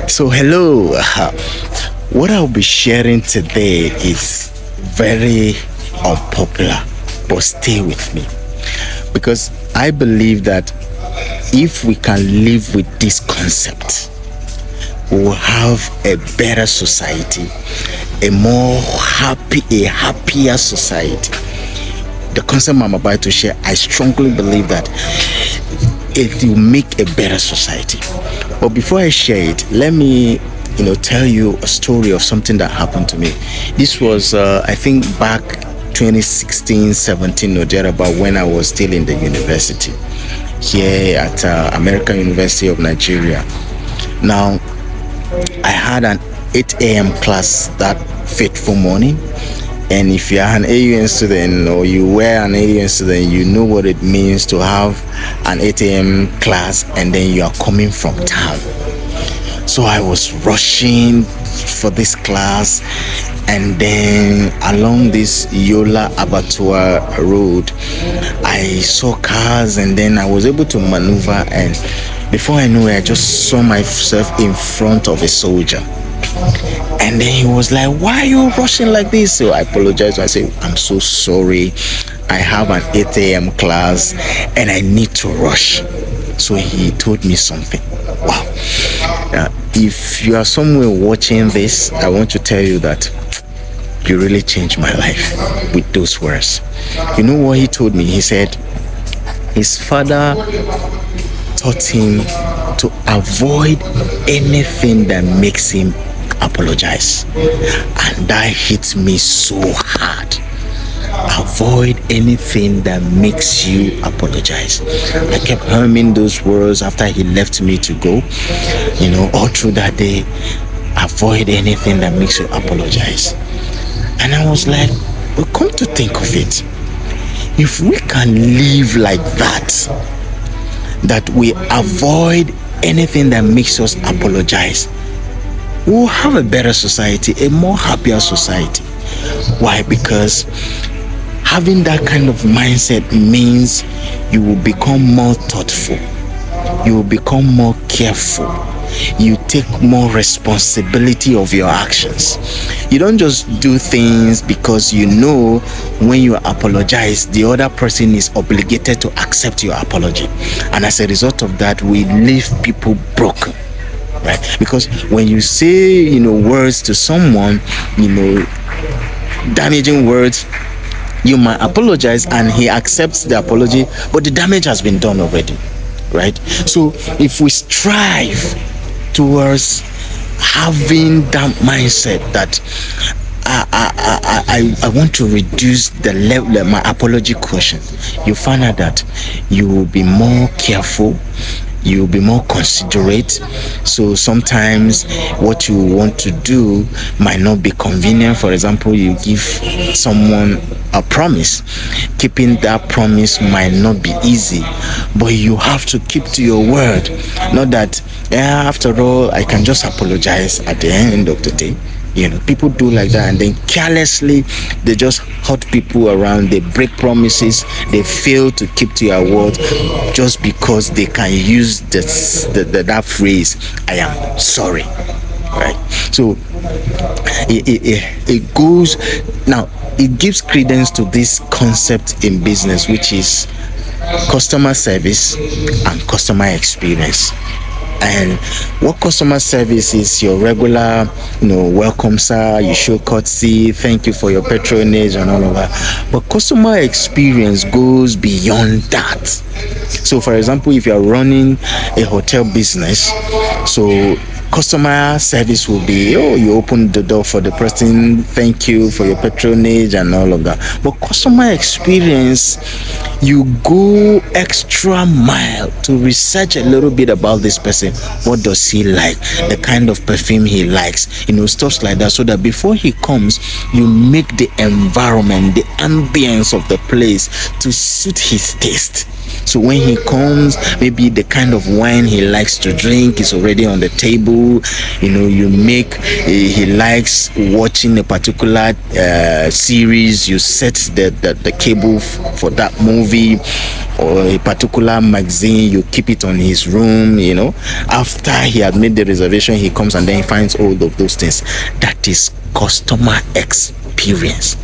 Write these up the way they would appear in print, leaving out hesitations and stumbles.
So, hello. What I'll be sharing today is very unpopular, but stay with me because I believe that if we can live with this concept, we will have a better society, a happier society. The concept I'm about to share, I strongly believe that it will make a better society. But before I share it, let me tell you a story of something that happened to me. This was I think back 2016 17 or thereabout, when I was still in the university here at American University of Nigeria. Now I had an 8 a.m. class that fateful morning. And if you are an AUN student or you were an AUN student, you know what it means to have an 8 a.m. class and then you are coming from town. So I was rushing for this class, and then along this Yola Abattoir road, I saw cars, and then I was able to maneuver, and before I knew it, I just saw myself in front of a soldier. And then he was like, "Why are you rushing like this?" So I apologized. I said, "I'm so sorry. I have an 8 a.m. class and I need to rush." So he told me something. Wow. If you are somewhere watching this, I want to tell you that you really changed my life with those words. You know what he told me? He said his father taught him to avoid anything that makes him apologize, and that hit me so hard. Avoid anything that makes you apologize. I kept humming those words after he left me to go, all through that day. Avoid anything that makes you apologize. And I was like, well, come to think of it, if we can live like that we avoid anything that makes us apologize, we'll have a better society, a more happier society. Why? Because having that kind of mindset means you will become more thoughtful, you will become more careful, you take more responsibility of your actions. You don't just do things because when you apologize, the other person is obligated to accept your apology. And as a result of that, we leave people broken. Right? Because when you say, words to someone, damaging words, you might apologize and he accepts the apology, but the damage has been done already, right? So if we strive towards having that mindset that I want to reduce the level of my apology quotient, you find out that you will be more careful, you'll be more considerate. So sometimes what you want to do might not be convenient. For example, you give someone a promise. Keeping that promise might not be easy, but you have to keep to your word. Not that, after all, I can just apologize at the end of the day. People do like that, and then carelessly they just hurt people around. They break promises. They fail to keep to your word just because they can use that phrase, "I am sorry." Right? So it goes now. It gives credence to this concept in business, which is customer service and customer experience. And what customer service is your regular, welcome sir, you show courtesy, thank you for your patronage and all of that. But customer experience goes beyond that. So for example, if you're running a hotel business, so customer service will be, you open the door for the person, thank you for your patronage and all of that. But customer experience, you go extra mile to research a little bit about this person. What does he like? The kind of perfume he likes, stuff like that, so that before he comes, you make the environment, the ambience of the place to suit his taste. So when he comes, maybe the kind of wine he likes to drink is already on the table. You know, you make he likes watching a particular series, you set the cable for that movie, or a particular magazine, you keep it on his room. You know, after he had made the reservation, he comes and then he finds all of those things. That is customer experience.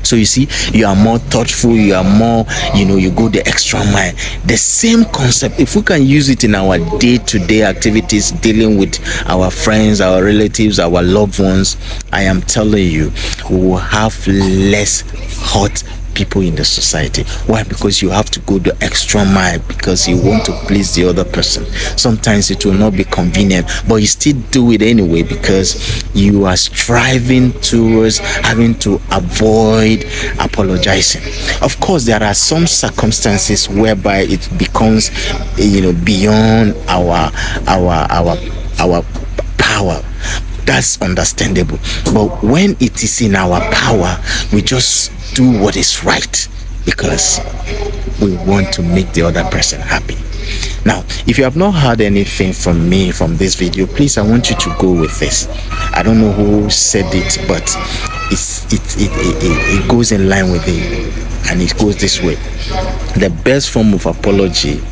So you see, you are more thoughtful, you are more, you know, you go the extra mile. The same concept, if we can use it in our day-to-day activities, dealing with our friends, our relatives, our loved ones, I am telling you, we will have less hurt people in the society. Why? Because you have to go the extra mile, because you want to please the other person. Sometimes it will not be convenient, but you still do it anyway, because you are striving towards having to avoid apologizing. Of course, there are some circumstances whereby it becomes, you know, beyond our power. That's understandable. But when it is in our power, we just do what is right, because we want to make the other person happy. Now, if you have not heard anything from me from this video, please, I want you to go with this. I don't know who said it, but it goes in line with it, and it goes this way: the best form of apology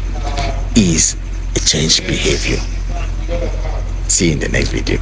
is a changed behavior. See you in the next video.